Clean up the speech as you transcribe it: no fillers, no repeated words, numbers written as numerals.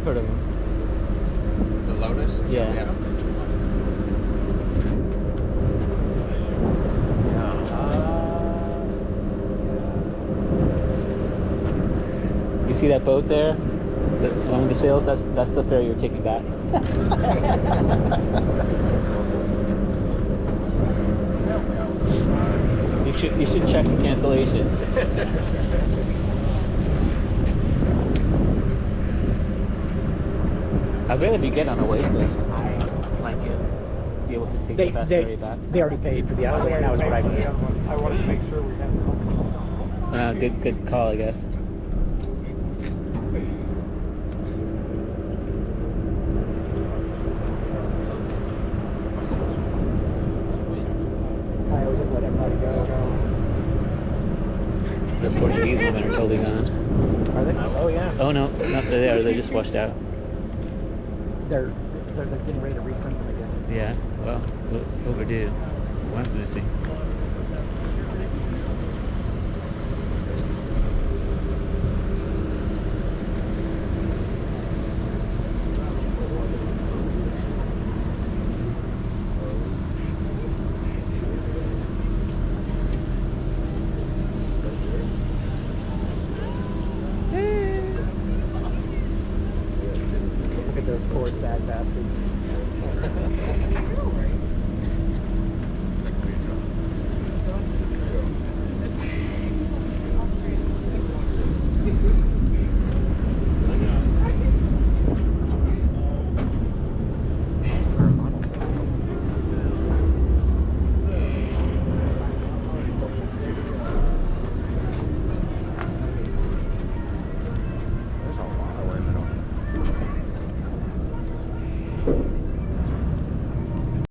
heard of them. The Lotus? Yeah. You see that boat there? The one with the sails? That's the ferry you're taking back. You should check for cancellations. I'd rather be get on a wait list. I might be able to take the fast ferry back. They already paid for the other one. That was what I meant. I wanted to make sure we had something. Good call, I guess. I always just let everybody go. The Portuguese women are totally gone. Are they? Oh yeah. Oh no, not there. They just washed out. They're getting ready to reprint them again. Yeah. Well, it's overdue. One's missing. Look at those poor sad bastards.